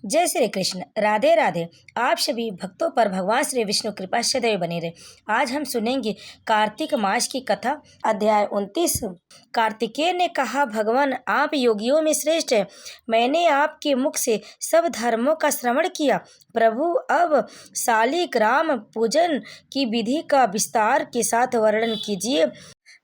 जय श्री कृष्ण। राधे राधे। आप सभी भक्तों पर भगवान श्री विष्णु कृपा सदैव बनी रहे। आज हम सुनेंगे कार्तिक मास की कथा, अध्याय 29। कार्तिकेय ने कहा, भगवान आप योगियों में श्रेष्ठ हैं। मैंने आपके मुख से सब धर्मों का श्रवण किया। प्रभु अब शालिग्राम पूजन की विधि का विस्तार के साथ वर्णन कीजिए।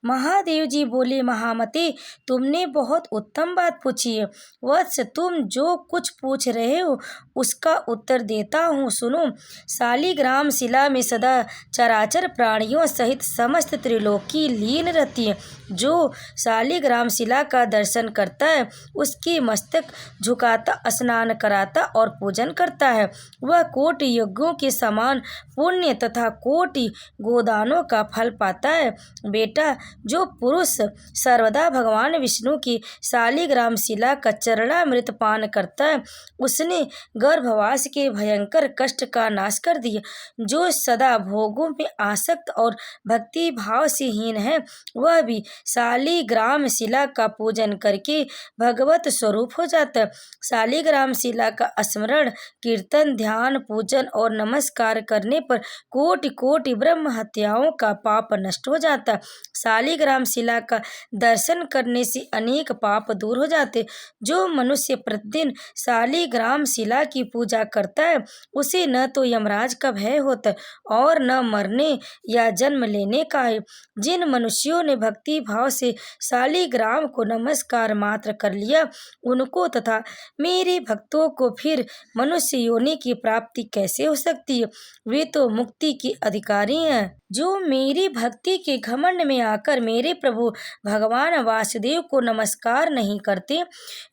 महादेव जी बोले, महामते, तुमने बहुत उत्तम बात पूछी है। वत्स, तुम जो कुछ पूछ रहे हो उसका उत्तर देता हूँ, सुनो। शालिग्राम शिला में सदा चराचर प्राणियों सहित समस्त त्रिलोकी लीन रहती है। जो शालिग्राम शिला का दर्शन करता है उसके मस्तक झुकाता, स्नान कराता और पूजन करता है, वह कोटि यज्ञों के समान पुण्य तथा कोटि गोदानों का फल पाता है। बेटा, जो पुरुष सर्वदा भगवान विष्णु की शालिग्राम शिला का चरणामृत पान करता है उसने गर्भवास के भयंकर कष्ट का नाश कर दिया। जो सदा भोगों में आसक्त और भक्ति भाव से हीन है वह भी शालिग्राम शिला का पूजन करके भगवत स्वरूप हो जाता है। शालिग्राम शिला का स्मरण, कीर्तन, ध्यान, पूजन और नमस्कार करने पर कोटि कोटि ब्रह्म हत्याओं का पाप नष्ट हो जाता है। शालिग्राम शिला का दर्शन करने से अनेक पाप दूर हो जाते। जो मनुष्य प्रतिदिन शालिग्राम शिला की पूजा करता है उसे न तो यमराज का भय होता है और न मरने या जन्म लेने का है। जिन मनुष्यों ने भक्ति भाव से शालिग्राम को नमस्कार मात्र कर लिया उनको तथा मेरे भक्तों को फिर मनुष्य योनि की प्राप्ति कैसे हो सकती है? वे तो मुक्ति के अधिकारी हैं। जो मेरी भक्ति के घमंड में आकर मेरे प्रभु भगवान वासुदेव को नमस्कार नहीं करते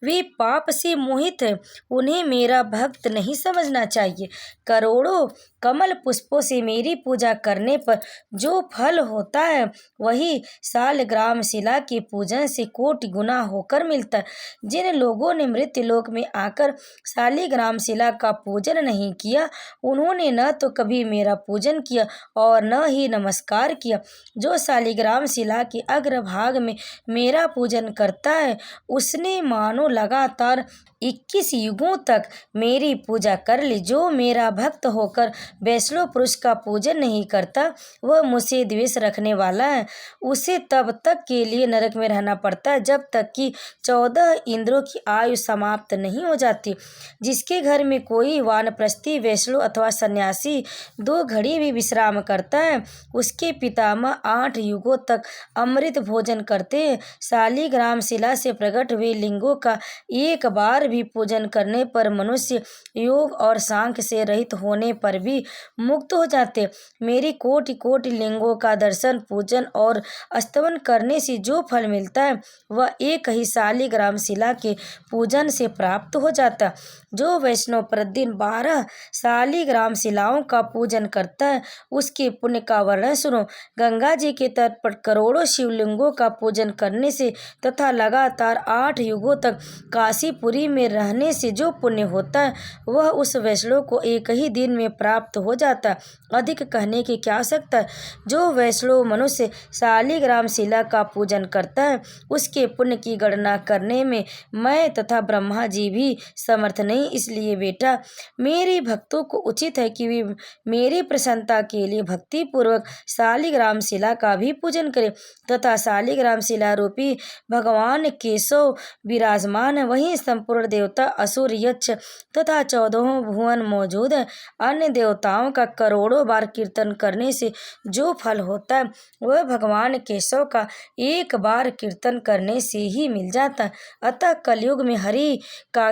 वे पाप से मोहित हैं। उन्हें मेरा भक्त नहीं समझना चाहिए। करोड़ों कमल पुष्पों से मेरी पूजा करने पर जो फल होता है वही शालिग्राम शिला के पूजन से कोटि गुना होकर मिलता है। जिन लोगों ने मृत्यु लोक में आकर शालिग्राम शिला का पूजन नहीं किया उन्होंने न तो कभी मेरा पूजन किया और न ही नमस्कार किया। जो शालिग्राम शिला के अग्रभाग में मेरा पूजन करता है उसने मानो लगातार 21 युगों तक मेरी पूजा कर ली। जो मेरा भक्त होकर वैष्णव पुरुष का पूजन नहीं करता वह मुझसे द्वेष रखने वाला है। उसे तब तक के लिए नरक में रहना पड़ता है जब तक कि 14 इंद्रों की आयु समाप्त नहीं हो जाती। जिसके घर में कोई वानप्रस्थी, वैष्णव अथवा सन्यासी 2 घड़ी भी विश्राम करता है उसके पितामह 8 युगों तक अमृत भोजन करते हैं। शालिग्राम शिला से प्रकट हुए लिंगों का एक बार भी पूजन करने पर मनुष्य योग और सांख्य से रहित होने पर भी मुक्त हो जाते। मेरी कोटि कोटि लिंगों का दर्शन, पूजन और स्तवन करने से जो फल मिलता है वह एक ही शालिग्राम शिला के पूजन से प्राप्त हो जाता। जो वैष्णव प्रतिदिन 12 शालिग्राम शिलाओं का पूजन करता है उसके पुण्य का वर्णन सुनो। गंगा जी के तट पर करोड़ों शिवलिंगों का पूजन करने से तथा लगातार 8 युगों तक काशीपुरी में रहने से जो पुण्य होता है वह उस वैष्णव को एक ही दिन में प्राप्त हो जाता। अधिक कहने की क्या आवश्यकता है? जो वैष्णव मनुष्य शालिग्राम शिला का पूजन करता है उसके पुण्य की गणना करने में मैं तथा ब्रह्मा जी भी समर्थ नहीं। इसलिए बेटा, मेरे भक्तों को उचित है कि वे मेरी प्रसन्नता के लिए भक्ति पूर्वक शालिग्राम शिला का भी पूजन करें तथा शालिग्राम शिला रूपी भगवान केशव विराजमान है। वहीं संपूर्ण देवता, असुर, यक्ष तथा 14 भुवन मौजूद है। अन्य देवताओं का करोड़ों बार कीर्तन करने से जो फल होता है वह भगवान केशव का एक बार कीर्तन करने से ही मिल जाता है। अतः कलयुग में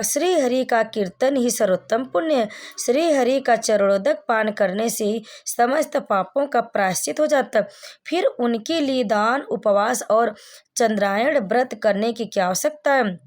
श्री हरि का कीर्तन ही सर्वोत्तम पुण्य है। श्री हरि का चरणोदक पान करने से ही समस्त पापों का प्रायश्चित हो जाता है। फिर उनके लिए दान, उपवास और चंद्रायण व्रत करने की क्या आवश्यकता है?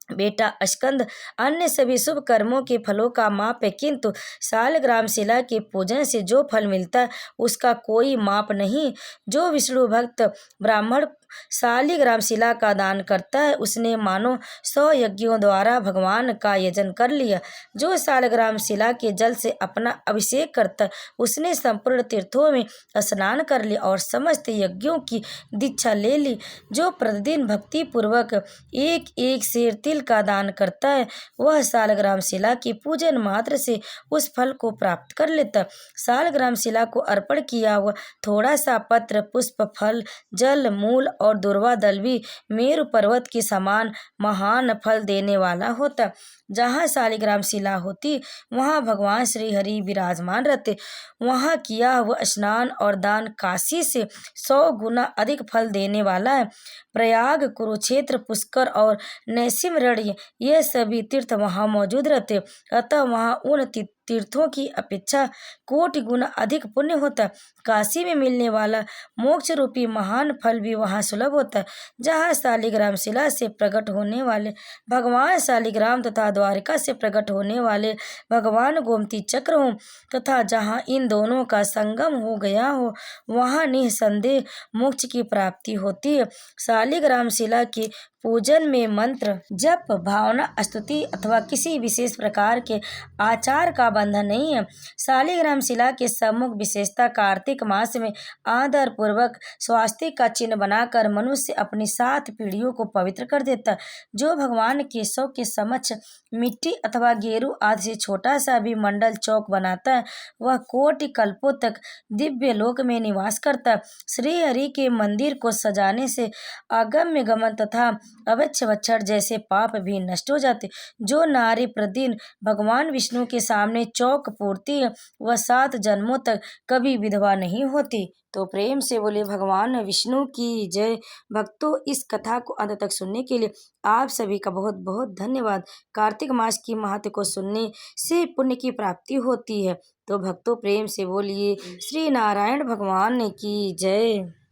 बेटा, स्कंद अन्य सभी शुभ कर्मों के फलों का माप है, किंतु शालिग्राम शिला के पूजन से जो फल मिलता है उसका कोई माप नहीं। जो विष्णु भक्त ब्राह्मण शालिग्राम शिला का दान करता है उसने मानो 100 यज्ञों द्वारा भगवान का यजन कर लिया। जो शालिग्राम शिला के जल से अपना अभिषेक करता है उसने संपूर्ण तीर्थों में स्नान कर लिया और समस्त यज्ञों की दीक्षा ले ली। जो प्रतिदिन भक्ति पूर्वक एक एक सेर तिल का दान करता है वह शालिग्राम शिला के पूजन मात्र से उस फल को प्राप्त कर लेता। शालिग्राम शिला को अर्पण किया हुआ थोड़ा सा पत्र, पुष्प, फल, जल, मूल और दूर्वा दल भी मेरु पर्वत के समान महान फल देने वाला होता। जहाँ शालिग्राम शिला होती वहाँ भगवान श्री हरि विराजमान रहते। वहाँ किया हुआ स्नान और दान काशी से 100 गुना अधिक फल देने वाला है। प्रयाग, कुरुक्षेत्र, पुष्कर और नैमिषारण्य ये सभी तीर्थ वहाँ मौजूद रहते। अतः वहाँ उन तीर्थों की अपेक्षा कोटि गुना अधिक पुण्य होता है। काशी में मिलने वाला मोक्ष रूपी महान फल भी वहाँ सुलभ होता है। जहाँ शालिग्राम शिला से प्रकट होने वाले भगवान शालिग्राम तथा द्वारिका से प्रकट होने वाले भगवान गोमती चक्र हो तथा जहाँ इन दोनों का संगम हो गया हो वहाँ निःसंदेह मोक्ष की प्राप्ति होती है। शालिग्राम शिला के पूजन में मंत्र जप, भावना, स्तुति अथवा किसी विशेष प्रकार के आचार का बंधन नहीं है। शालिग्राम शिला के सम्मुख विशेषता कार्तिक मास में आदर पूर्वक स्वास्तिक का चिन्ह बनाकर मनुष्य अपनी 7 पीढ़ियों को पवित्र कर देता है। जो भगवान केशव के समक्ष मिट्टी अथवा गेरू आदि से छोटा सा भी मंडल चौक बनाता है वह कोटि कल्पों तक दिव्य लोक में निवास करता है। श्री हरि के मंदिर को सजाने से अगम्य गमन तथा अवच्छवच्छर जैसे पाप भी नष्ट हो जाते। जो नारी प्रतिदिन भगवान विष्णु के सामने चौक पूरती है वह 7 जन्मों तक कभी विधवा नहीं होती। तो प्रेम से बोले भगवान विष्णु की जय। भक्तों, इस कथा को अंत तक सुनने के लिए आप सभी का बहुत बहुत धन्यवाद। कार्तिक मास की महत्व को सुनने से पुण्य की प्राप्ति होती है। तो भक्तों, प्रेम से बोलिए श्री नारायण भगवान की जय।